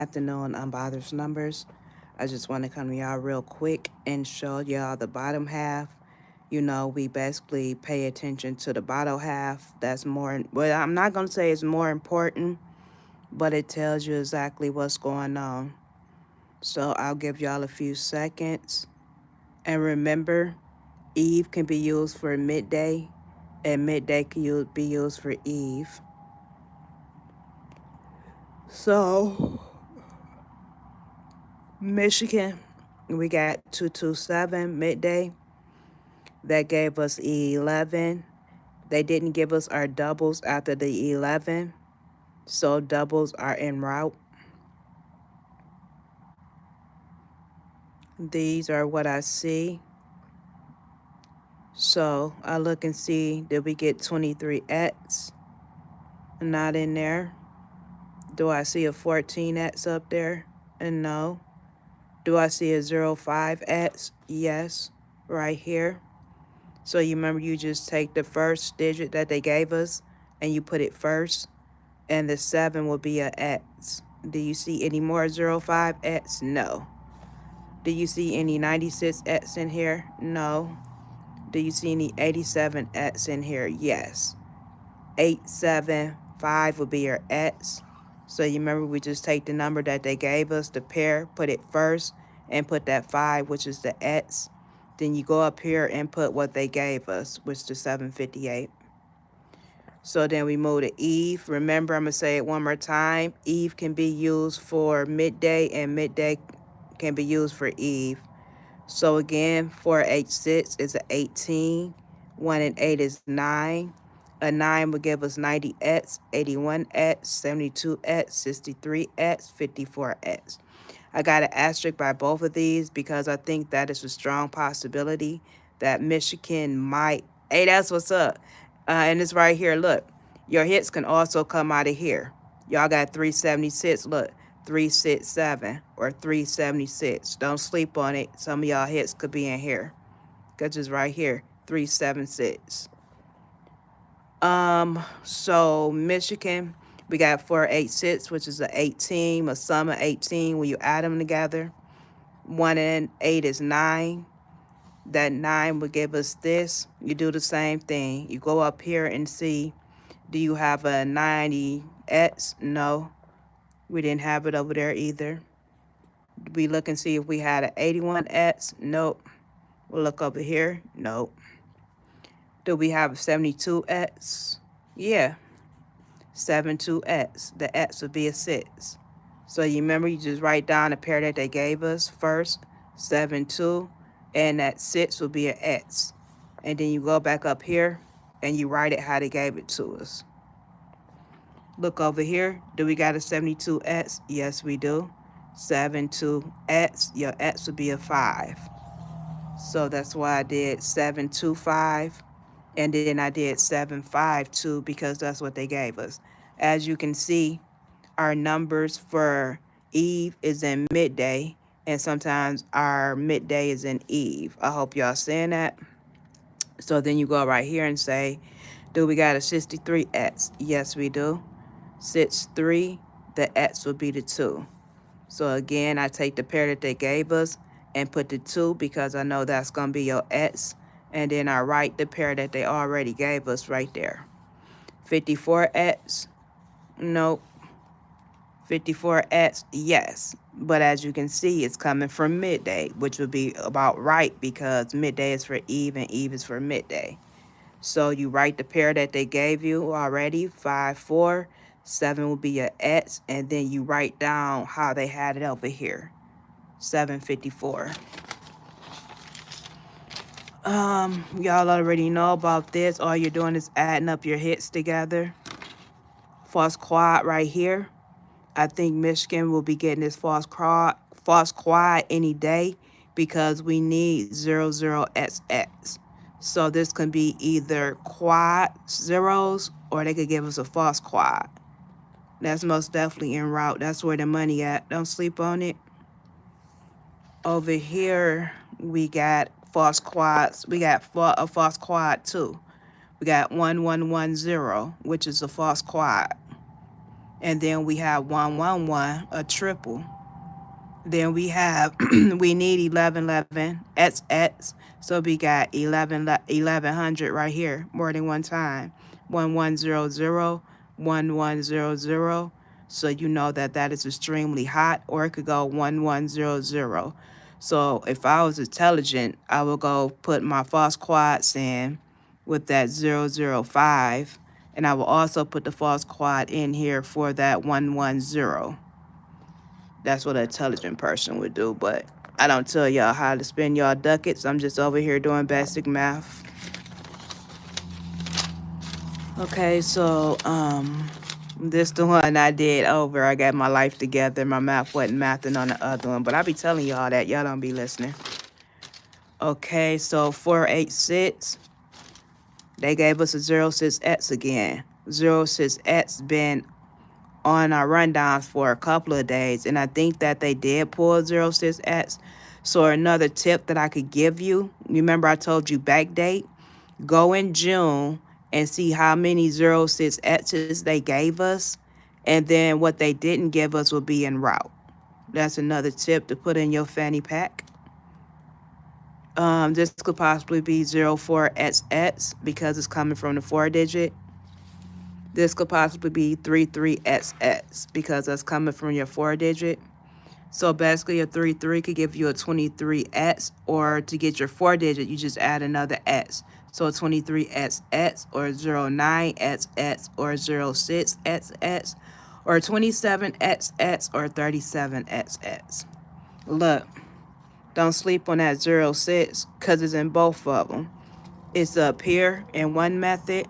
afternoon, Unbothered numbers. I just want to come to y'all real quick and show y'all the bottom half. We basically pay attention to the bottom half. That's more, well, I'm not going to say it's more important, but it tells you exactly what's going on. So I'll give y'all a few seconds. And remember, Eve can be used for midday, and midday can be used for Eve. So, Michigan, we got 227 midday. That gave us 11. They didn't give us our doubles after the 11. So doubles are en route. These are what I see. So I look and see, did we get 23X? Not in there. Do I see a 14X up there? And no. Do I see a 05X? Yes, right here. So you remember you just take the first digit that they gave us and you put it first, and the 7 will be a X. Do you see any more 05X? No. Do you see any 96X in here? No. Do you see any 87X in here? Yes. 875 will be your X. So you remember we just take the number that they gave us, the pair, put it first, and put that 5, which is the X. Then you go up here and put what they gave us, which is 758. So then we move to Eve. Remember, I'm going to say it one more time. Eve can be used for midday, and midday can be used for Eve. So again, 486 is an 18. 1 and 8 is 9. A 9 would give us 90X, 81X, 72X, 63X, 54X. I got an asterisk by both of these because I think that is a strong possibility that Michigan might. Hey, that's what's up. And it's right here. Look, your hits can also come out of here. Y'all got 376. Look, 367 or 376. Don't sleep on it. Some of y'all hits could be in here. Because it's right here, 376. So Michigan, we got 486, which is an 18, a sum of 18 when you add them together. 1 and 8 is 9. That 9 would give us this. You do the same thing. You go up here and see, do you have a 90X? No. We didn't have it over there either. We look and see if we had an 81X. Nope. We'll look over here. Nope. Do we have a 72X? Yeah. 72X. The X would be a 6. So you remember you just write down the pair that they gave us first, 72, and that 6 will be an X. And then you go back up here and you write it how they gave it to us. Look over here. Do we got a 72X? Yes, we do. 72X. Your X would be a 5. So that's why I did 725. And then I did 752 because that's what they gave us. As you can see, our numbers for Eve is in midday, and sometimes our midday is in Eve. I hope y'all seeing that. So then you go right here and say, do we got a 63X? Yes, we do. 63, the X will be the 2. So again, I take the pair that they gave us and put the 2 because I know that's going to be your X. And then I write the pair that they already gave us right there. 54X? Nope. 54X? Yes. But as you can see, it's coming from midday, which would be about right because midday is for Eve and Eve is for midday. So you write the pair that they gave you already, 5, 4. 7 will be your X, and then you write down how they had it over here. 754. Y'all already know about this. All you're doing is adding up your hits together. False quad right here. I think Michigan will be getting this false quad any day because we need 00XX. So this can be either quad zeros or they could give us a false quad. That's most definitely en route. That's where the money at. Don't sleep on it. Over here, we got false quads. We got a false quad too. We got 1110, which is a false quad. And then we have 111, a triple. Then we have we need 1111 XX. So we got 1100 right here, more than one time. 1100, 1100. So you know that that is extremely hot, or it could go 1100. So if I was intelligent, I would go put my false quads in with that 005, and I will also put the false quad in here for that 110. That's what an intelligent person would do, but I don't tell y'all how to spend y'all ducats. I'm just over here doing basic math. Okay, so this the one I did over. I got my life together. My math wasn't mathing on the other one, but I be telling y'all that. Y'all don't be listening. Okay, so 486, they gave us a 06X again. 06X been on our rundowns for a couple of days, and I think that they did pull 06X. So another tip that I could give you, remember I told you backdate? Go in June and see how many 06X's they gave us, and then what they didn't give us will be en route. That's another tip to put in your fanny pack. This could possibly be 04XX because it's coming from the 4 digit. This could possibly be 33XX because that's coming from your 4 digit. So basically a 33 could give you a 23X, or to get your 4 digit, you just add another X. So 23XX or 09XX or 06XX or 27XX or 37XX. Look, don't sleep on that 06 because it's in both of them. It's up here in one method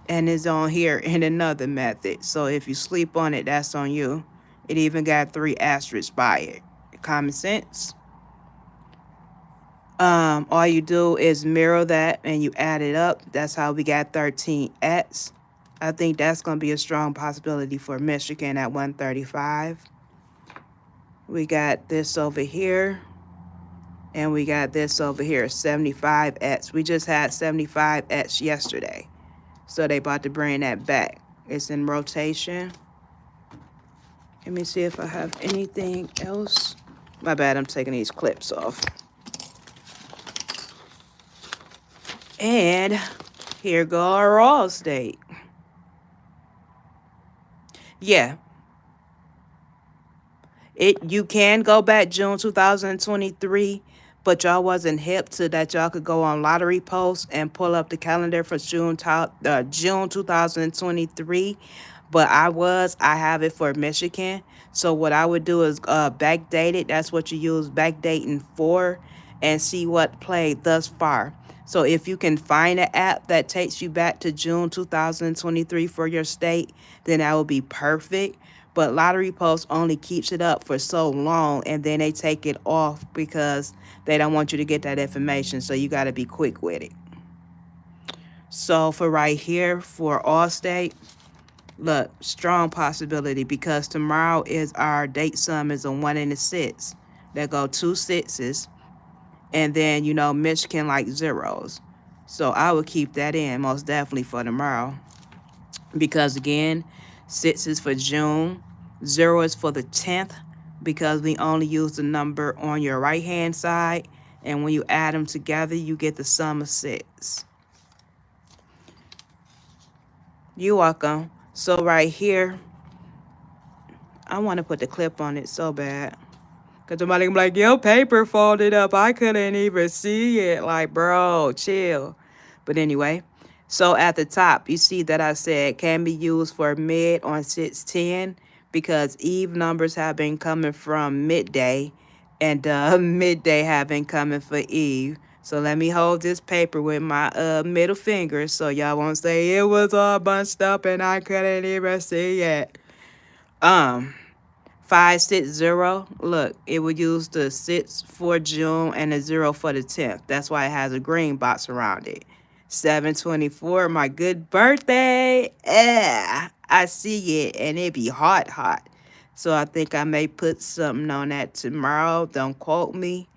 and it's on here in another method. So if you sleep on it, that's on you. It even got 3 asterisks by it. Common sense. All you do is mirror that and you add it up. That's how we got 13X. I think that's going to be a strong possibility for Michigan at 135. We got this over here. And we got this over here, 75X. We just had 75X yesterday. So they about to bring that back. It's in rotation. Let me see if I have anything else. My bad, I'm taking these clips off. And here go our all state. Yeah. You can go back June 2023, but y'all wasn't hip to that. Y'all could go on Lottery Post and pull up the calendar for June 2023. But I have it for Michigan. So what I would do is backdate it. That's what you use backdating for, and see what played thus far. So if you can find an app that takes you back to June 2023 for your state, then that would be perfect. But Lottery Post only keeps it up for so long, and then they take it off because they don't want you to get that information. So you got to be quick with it. So for right here, for Allstate, look, strong possibility because tomorrow is our date sum is a 1 and a 6. There go 2 6s. And then, Michigan like zeros. So I would keep that in most definitely for tomorrow. Because again, 6 is for June. 0 is for the 10th because we only use the number on your right hand side. And when you add them together, you get the sum of 6. You're welcome. So right here, I want to put the clip on it so bad. Because somebody can be like, your paper folded up. I couldn't even see it. Like, bro, chill. But anyway, so at the top, you see that I said can be used for mid on 610 because eve numbers have been coming from midday and midday have been coming for eve. So let me hold this paper with my middle finger so y'all won't say it was all bunched up and I couldn't even see it. 560. Look, it would use the 6 for June and the 0 for the 10th. That's why it has a green box around it. 724, my good birthday. Yeah, I see it and it be hot. So I think I may put something on that tomorrow. Don't quote me.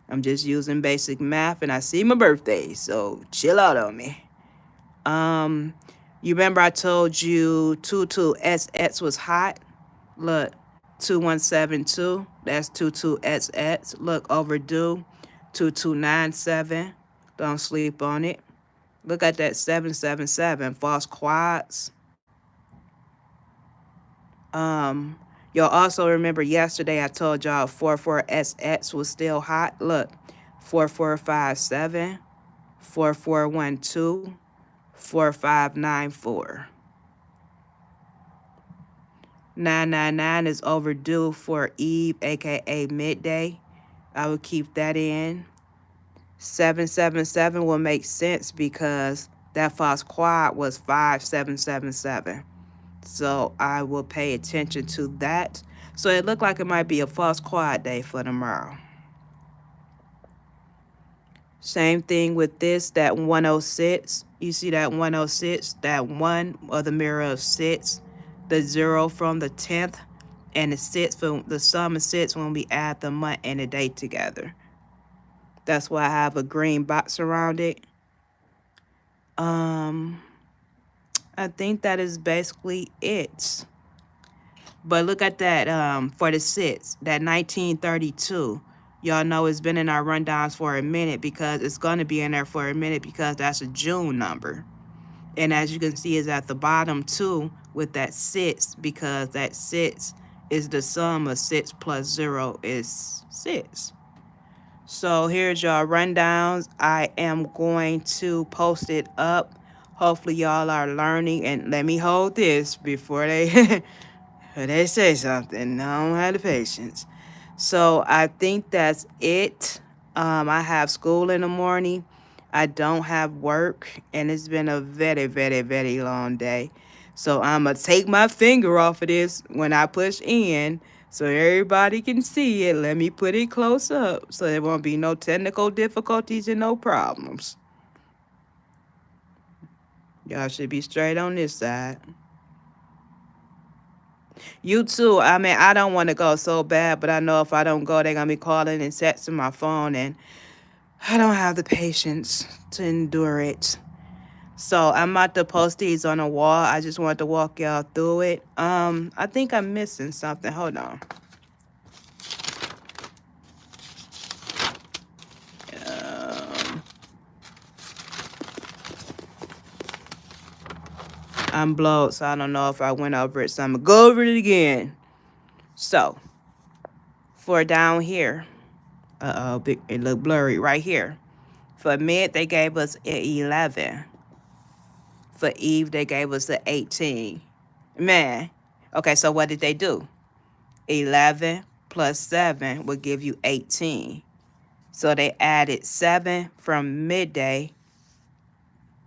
I'm just using basic math and I see my birthday. So chill out on me. You remember I told you 22XX was hot? Look, 2172, that's 22XX. Look, overdue, 2297. Don't sleep on it. Look at that 777, false quads. Y'all also remember yesterday I told y'all 44SX was still hot. Look, 4457, 4412, 4594. 999 is overdue for Eve, aka midday. I would keep that in. 777 will make sense because that false quad was 5777. So I will pay attention to that. So it looked like it might be a false quad day for tomorrow. Same thing with this, that 106. You see that 106, that 1 or the mirror of 6, the 0 from the 10th, and the 6 from the sum of 6 when we add the month and the day together. That's why I have a green box around it. I think that is basically it. But look at that for the 6, that 1932. Y'all know it's been in our rundowns for a minute because it's going to be in there for a minute because that's a June number. And as you can see, is at the bottom too with that 6 because that 6 is the sum of 6 plus 0 is 6. So here's y'all rundowns. I am going to post it up. Hopefully y'all are learning. And let me hold this before they they say something. I don't have the patience. So I think that's it. I have school in the morning. I don't have work, and it's been a very, very, very long day. So I'm going to take my finger off of this when I push in so everybody can see it. Let me put it close up so there won't be no technical difficulties and no problems. Y'all should be straight on this side. You too. I mean, I don't want to go so bad, but I know if I don't go, they're going to be calling and texting my phone, and I don't have the patience to endure it. So I'm about to post these on the wall. I just wanted to walk y'all through it. I think I'm missing something. Hold on. I'm blowed, so I don't know if I went over it. So I'm going to go over it again. So, for down here, it looked blurry right here. For mid, they gave us an 11. For Eve, they gave us an 18. Man, okay, so what did they do? 11 plus 7 would give you 18. So they added 7 from midday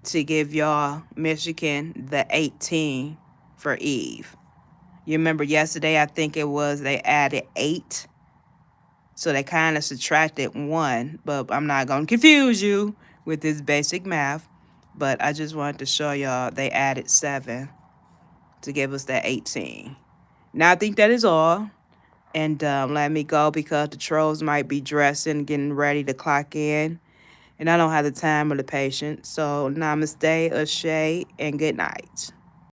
to give y'all Michigan the 18 for Eve. You remember yesterday, I think it was, they added 8. So they kind of subtracted 1, but I'm not going to confuse you with this basic math. But I just wanted to show y'all they added 7 to give us that 18. Now I think that is all. And let me go because the trolls might be dressing, getting ready to clock in. And I don't have the time or the patience. So namaste, ashay, and good night.